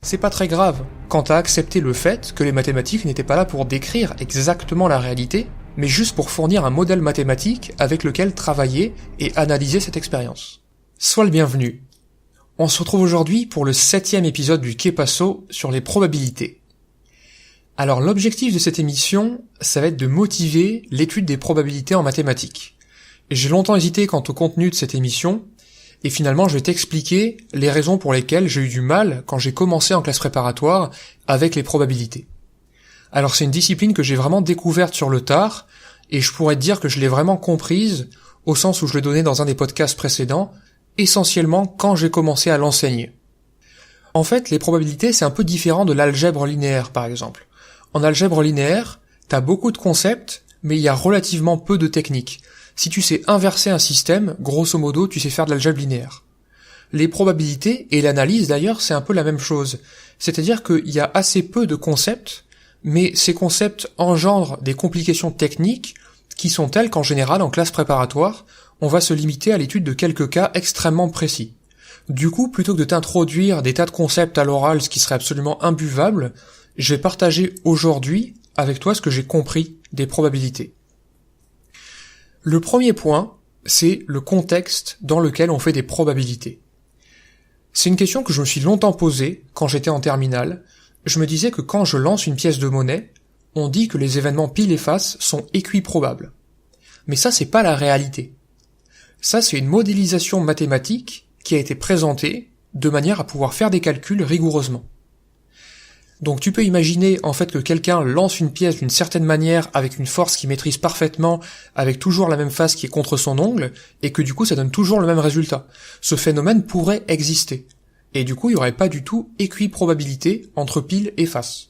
c'est pas très grave quand t'as accepté le fait que les mathématiques n'étaient pas là pour décrire exactement la réalité, mais juste pour fournir un modèle mathématique avec lequel travailler et analyser cette expérience. Sois le bienvenu. On se retrouve aujourd'hui pour le 7e épisode du Que Passo sur les probabilités. Alors l'objectif de cette émission, ça va être de motiver l'étude des probabilités en mathématiques. J'ai longtemps hésité quant au contenu de cette émission, et finalement je vais t'expliquer les raisons pour lesquelles j'ai eu du mal quand j'ai commencé en classe préparatoire avec les probabilités. Alors c'est une discipline que j'ai vraiment découverte sur le tard, et je pourrais te dire que je l'ai vraiment comprise, au sens où je l'ai donné dans un des podcasts précédents, essentiellement quand j'ai commencé à l'enseigner. En fait, les probabilités c'est un peu différent de l'algèbre linéaire par exemple. En algèbre linéaire, t'as beaucoup de concepts, mais il y a relativement peu de techniques. Si tu sais inverser un système, grosso modo, tu sais faire de l'algèbre linéaire. Les probabilités, et l'analyse d'ailleurs, c'est un peu la même chose. C'est-à-dire qu'il y a assez peu de concepts, mais ces concepts engendrent des complications techniques qui sont telles qu'en général, en classe préparatoire, on va se limiter à l'étude de quelques cas extrêmement précis. Du coup, plutôt que de t'introduire des tas de concepts à l'oral, ce qui serait absolument imbuvable, je vais partager aujourd'hui avec toi ce que j'ai compris des probabilités. Le premier point, c'est le contexte dans lequel on fait des probabilités. C'est une question que je me suis longtemps posée quand j'étais en terminale. Je me disais que quand je lance une pièce de monnaie, on dit que les événements pile et face sont équiprobables. Mais ça, c'est pas la réalité. Ça, c'est une modélisation mathématique qui a été présentée de manière à pouvoir faire des calculs rigoureusement. Donc tu peux imaginer en fait que quelqu'un lance une pièce d'une certaine manière avec une force qu'il maîtrise parfaitement, avec toujours la même face qui est contre son ongle, et que du coup ça donne toujours le même résultat. Ce phénomène pourrait exister. Et du coup il n'y aurait pas du tout équiprobabilité entre pile et face.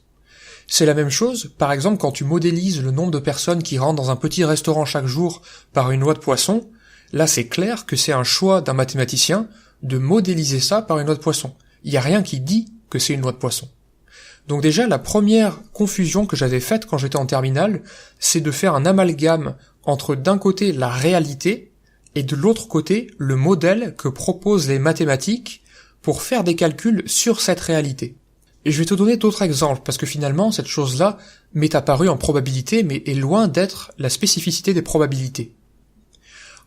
C'est la même chose, par exemple, quand tu modélises le nombre de personnes qui rentrent dans un petit restaurant chaque jour par une loi de Poisson, là c'est clair que c'est un choix d'un mathématicien de modéliser ça par une loi de Poisson. Il n'y a rien qui dit que c'est une loi de Poisson. Donc déjà, la première confusion que j'avais faite quand j'étais en terminale, c'est de faire un amalgame entre d'un côté la réalité et de l'autre côté le modèle que proposent les mathématiques pour faire des calculs sur cette réalité. Et je vais te donner d'autres exemples, parce que finalement, cette chose-là m'est apparue en probabilité, mais est loin d'être la spécificité des probabilités.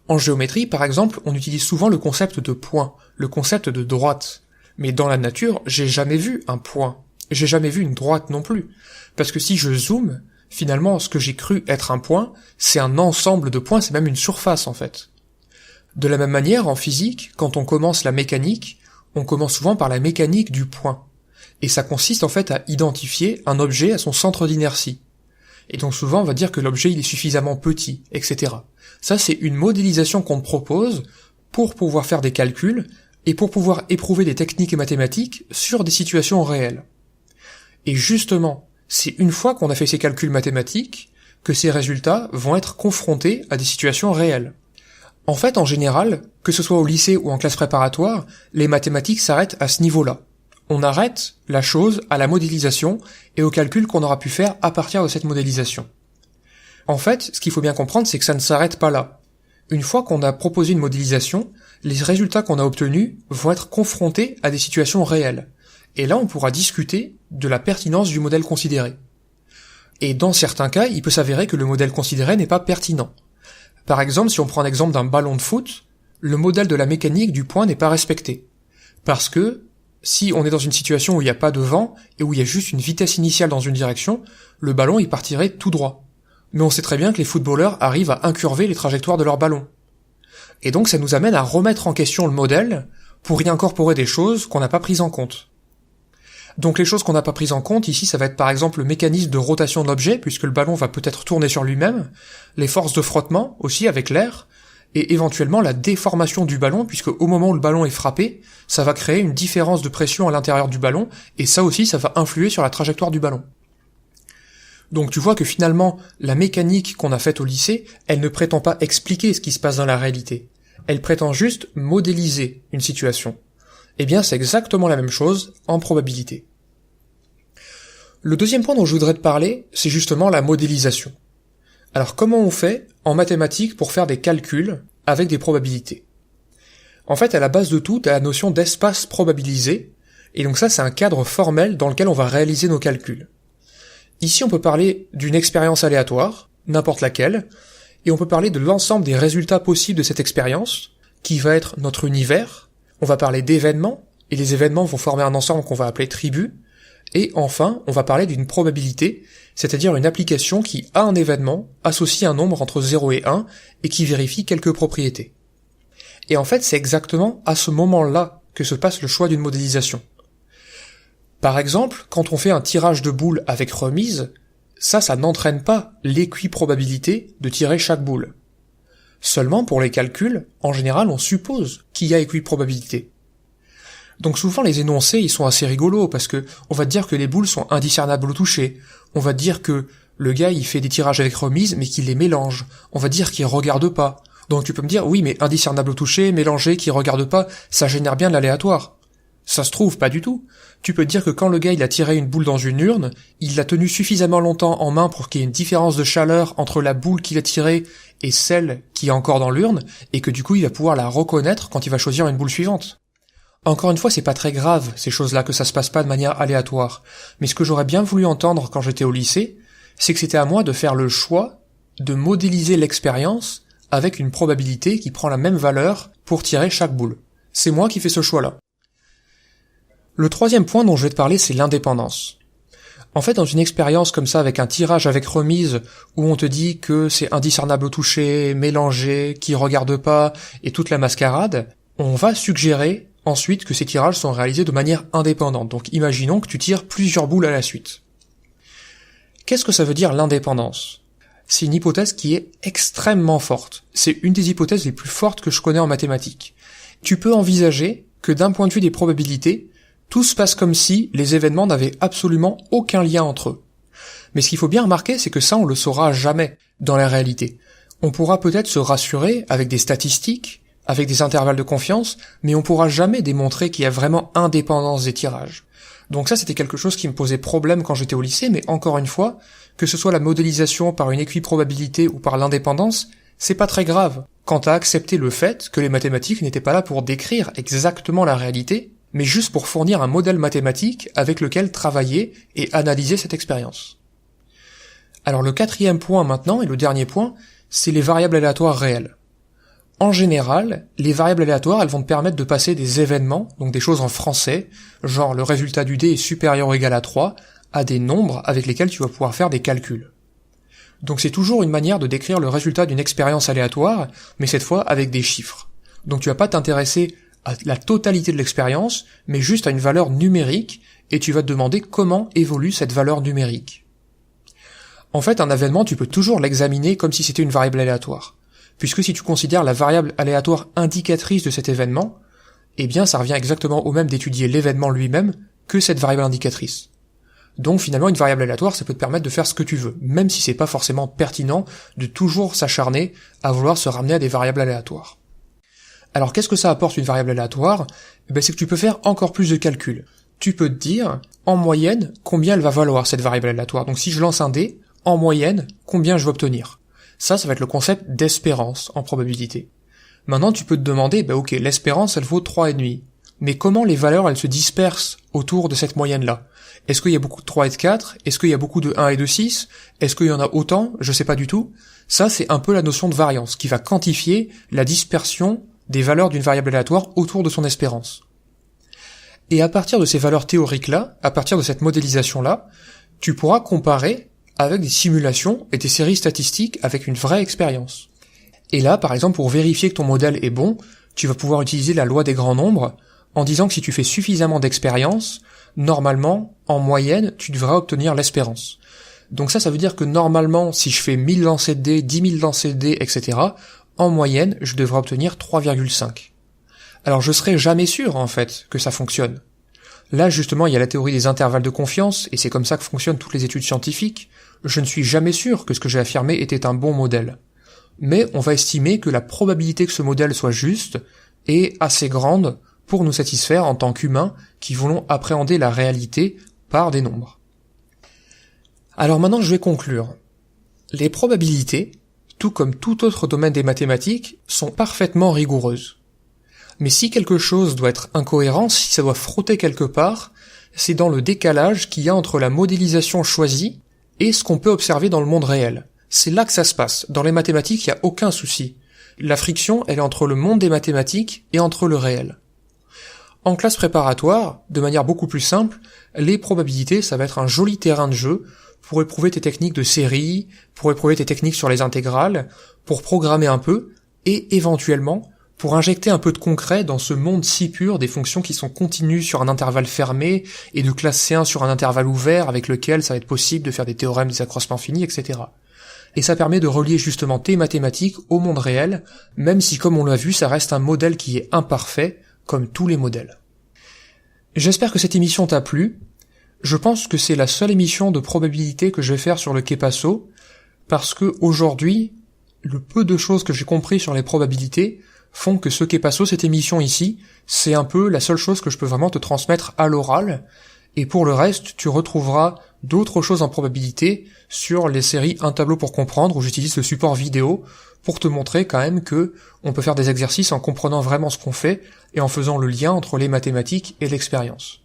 En géométrie, par exemple, on utilise souvent le concept de point, le concept de droite. Mais dans la nature, j'ai jamais vu un point. J'ai jamais vu une droite non plus. Parce que si je zoome, finalement, ce que j'ai cru être un point, c'est un ensemble de points, c'est même une surface, en fait. De la même manière, en physique, quand on commence la mécanique, on commence souvent par la mécanique du point. Et ça consiste en fait à identifier un objet à son centre d'inertie. Et donc souvent on va dire que l'objet il est suffisamment petit, etc. Ça c'est une modélisation qu'on te propose pour pouvoir faire des calculs et pour pouvoir éprouver des techniques mathématiques sur des situations réelles. Et justement, c'est une fois qu'on a fait ces calculs mathématiques que ces résultats vont être confrontés à des situations réelles. En fait, en général, que ce soit au lycée ou en classe préparatoire, les mathématiques s'arrêtent à ce niveau-là. On arrête la chose à la modélisation et au calcul qu'on aura pu faire à partir de cette modélisation. En fait, ce qu'il faut bien comprendre, c'est que ça ne s'arrête pas là. Une fois qu'on a proposé une modélisation, les résultats qu'on a obtenus vont être confrontés à des situations réelles. Et là, on pourra discuter de la pertinence du modèle considéré. Et dans certains cas, il peut s'avérer que le modèle considéré n'est pas pertinent. Par exemple, si on prend l'exemple d'un ballon de foot, le modèle de la mécanique du point n'est pas respecté. Parce que, si on est dans une situation où il n'y a pas de vent et où il y a juste une vitesse initiale dans une direction, le ballon il partirait tout droit. Mais on sait très bien que les footballeurs arrivent à incurver les trajectoires de leur ballon. Et donc ça nous amène à remettre en question le modèle pour y incorporer des choses qu'on n'a pas prises en compte. Donc les choses qu'on n'a pas prises en compte ici, ça va être par exemple le mécanisme de rotation de l'objet, puisque le ballon va peut-être tourner sur lui-même, les forces de frottement aussi avec l'air, et éventuellement la déformation du ballon, puisque au moment où le ballon est frappé, ça va créer une différence de pression à l'intérieur du ballon, et ça aussi, ça va influer sur la trajectoire du ballon. Donc tu vois que finalement, la mécanique qu'on a faite au lycée, elle ne prétend pas expliquer ce qui se passe dans la réalité. Elle prétend juste modéliser une situation. Eh bien, c'est exactement la même chose en probabilité. Le deuxième point dont je voudrais te parler, c'est justement la modélisation. Alors comment on fait en mathématiques pour faire des calculs avec des probabilités ? En fait, à la base de tout, t'as la notion d'espace probabilisé, Et donc ça, c'est un cadre formel dans lequel on va réaliser nos calculs. Ici, on peut parler d'une expérience aléatoire, n'importe laquelle, et on peut parler de l'ensemble des résultats possibles de cette expérience, qui va être notre univers. On va parler d'événements, et les événements vont former un ensemble qu'on va appeler tribu. Et enfin, on va parler d'une probabilité, c'est-à-dire une application qui, à un événement, associe un nombre entre 0 et 1, et qui vérifie quelques propriétés. Et en fait, c'est exactement à ce moment-là que se passe le choix d'une modélisation. Par exemple, quand on fait un tirage de boules avec remise, ça n'entraîne pas l'équiprobabilité de tirer chaque boule. Seulement, pour les calculs, en général, on suppose qu'il y a équiprobabilité. Donc souvent, les énoncés, ils sont assez rigolos, parce que on va te dire que les boules sont indiscernables au toucher. On va te dire que le gars, il fait des tirages avec remise, mais qu'il les mélange. On va dire qu'il regarde pas. Donc tu peux me dire, oui, mais indiscernable au toucher, mélangé, qui regarde pas, ça génère bien de l'aléatoire. Ça se trouve, pas du tout. Tu peux te dire que quand le gars il a tiré une boule dans une urne, il l'a tenue suffisamment longtemps en main pour qu'il y ait une différence de chaleur entre la boule qu'il a tirée et celle qui est encore dans l'urne, et que du coup il va pouvoir la reconnaître quand il va choisir une boule suivante. Encore une fois, c'est pas très grave, ces choses-là, que ça se passe pas de manière aléatoire. Mais ce que j'aurais bien voulu entendre quand j'étais au lycée, c'est que c'était à moi de faire le choix de modéliser l'expérience avec une probabilité qui prend la même valeur pour tirer chaque boule. C'est moi qui fais ce choix-là. Le troisième point dont je vais te parler, c'est l'indépendance. En fait, dans une expérience comme ça, avec un tirage avec remise, où on te dit que c'est indiscernable au toucher, mélangé, qui regarde pas, et toute la mascarade, on va suggérer ensuite que ces tirages sont réalisés de manière indépendante. Donc imaginons que tu tires plusieurs boules à la suite. Qu'est-ce que ça veut dire l'indépendance ? C'est une hypothèse qui est extrêmement forte. C'est une des hypothèses les plus fortes que je connais en mathématiques. Tu peux envisager que d'un point de vue des probabilités, tout se passe comme si les événements n'avaient absolument aucun lien entre eux. Mais ce qu'il faut bien remarquer, c'est que ça, on le saura jamais dans la réalité. On pourra peut-être se rassurer avec des statistiques, avec des intervalles de confiance, mais on pourra jamais démontrer qu'il y a vraiment indépendance des tirages. Donc ça, c'était quelque chose qui me posait problème quand j'étais au lycée, mais encore une fois, que ce soit la modélisation par une équiprobabilité ou par l'indépendance, c'est pas très grave quant à accepter le fait que les mathématiques n'étaient pas là pour décrire exactement la réalité, mais juste pour fournir un modèle mathématique avec lequel travailler et analyser cette expérience. Alors le quatrième point maintenant, et le dernier point, c'est les variables aléatoires réelles. En général, les variables aléatoires, elles vont te permettre de passer des événements, donc des choses en français, genre le résultat du dé est supérieur ou égal à 3, à des nombres avec lesquels tu vas pouvoir faire des calculs. Donc c'est toujours une manière de décrire le résultat d'une expérience aléatoire, mais cette fois avec des chiffres. Donc tu vas pas t'intéresser à la totalité de l'expérience, mais juste à une valeur numérique, et tu vas te demander comment évolue cette valeur numérique. En fait, un événement, tu peux toujours l'examiner comme si c'était une variable aléatoire. Puisque si tu considères la variable aléatoire indicatrice de cet événement, eh bien ça revient exactement au même d'étudier l'événement lui-même que cette variable indicatrice. Donc finalement, une variable aléatoire, ça peut te permettre de faire ce que tu veux, même si c'est pas forcément pertinent de toujours s'acharner à vouloir se ramener à des variables aléatoires. Alors qu'est-ce que ça apporte une variable aléatoire ? C'est que tu peux faire encore plus de calculs. Tu peux te dire, en moyenne, combien elle va valoir cette variable aléatoire. Donc si je lance un dé, en moyenne, combien je vais obtenir ? Ça va être le concept d'espérance en probabilité. Maintenant, tu peux te demander, ok, l'espérance, elle vaut 3,5. Mais comment les valeurs, elles se dispersent autour de cette moyenne-là ? Est-ce qu'il y a beaucoup de 3 et de 4 ? Est-ce qu'il y a beaucoup de 1 et de 6 ? Est-ce qu'il y en a autant ? Je sais pas du tout. Ça, c'est un peu la notion de variance, qui va quantifier la dispersion des valeurs d'une variable aléatoire autour de son espérance. Et à partir de ces valeurs théoriques-là, à partir de cette modélisation-là, tu pourras comparer avec des simulations et des séries statistiques avec une vraie expérience. Et là, par exemple, pour vérifier que ton modèle est bon, tu vas pouvoir utiliser la loi des grands nombres en disant que si tu fais suffisamment d'expériences, normalement, en moyenne, tu devras obtenir l'espérance. Donc ça veut dire que normalement, si je fais 1000 lancers de dés, 10 000 lancers de dés, etc., en moyenne, je devrais obtenir 3,5. Alors je serai jamais sûr, en fait, que ça fonctionne. Là, justement, il y a la théorie des intervalles de confiance, et c'est comme ça que fonctionnent toutes les études scientifiques. Je ne suis jamais sûr que ce que j'ai affirmé était un bon modèle. Mais on va estimer que la probabilité que ce modèle soit juste est assez grande pour nous satisfaire en tant qu'humains qui voulons appréhender la réalité par des nombres. Alors maintenant, je vais conclure. Les probabilités, tout comme tout autre domaine des mathématiques, sont parfaitement rigoureuses. Mais si quelque chose doit être incohérent, si ça doit frotter quelque part, c'est dans le décalage qu'il y a entre la modélisation choisie et ce qu'on peut observer dans le monde réel. C'est là que ça se passe. Dans les mathématiques, il n'y a aucun souci. La friction, elle est entre le monde des mathématiques et entre le réel. En classe préparatoire, de manière beaucoup plus simple, les probabilités, ça va être un joli terrain de jeu pour éprouver tes techniques de série, pour éprouver tes techniques sur les intégrales, pour programmer un peu, et éventuellement, pour injecter un peu de concret dans ce monde si pur des fonctions qui sont continues sur un intervalle fermé et de classe C1 sur un intervalle ouvert avec lequel ça va être possible de faire des théorèmes des accroissements finis, etc. Et ça permet de relier justement tes mathématiques au monde réel, même si comme on l'a vu, ça reste un modèle qui est imparfait, comme tous les modèles. J'espère que cette émission t'a plu. Je pense que c'est la seule émission de probabilité que je vais faire sur le Kepasso, parce que aujourd'hui, le peu de choses que j'ai compris sur les probabilités font que ce Kepasso, cette émission ici, c'est un peu la seule chose que je peux vraiment te transmettre à l'oral, et pour le reste, tu retrouveras d'autres choses en probabilité sur les séries Un tableau pour comprendre, où j'utilise le support vidéo pour te montrer quand même que on peut faire des exercices en comprenant vraiment ce qu'on fait et en faisant le lien entre les mathématiques et l'expérience.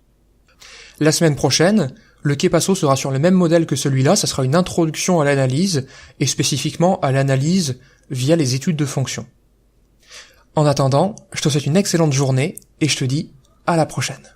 La semaine prochaine, le Kepasso sera sur le même modèle que celui-là, ça sera une introduction à l'analyse, et spécifiquement à l'analyse via les études de fonctions. En attendant, je te souhaite une excellente journée, et je te dis à la prochaine.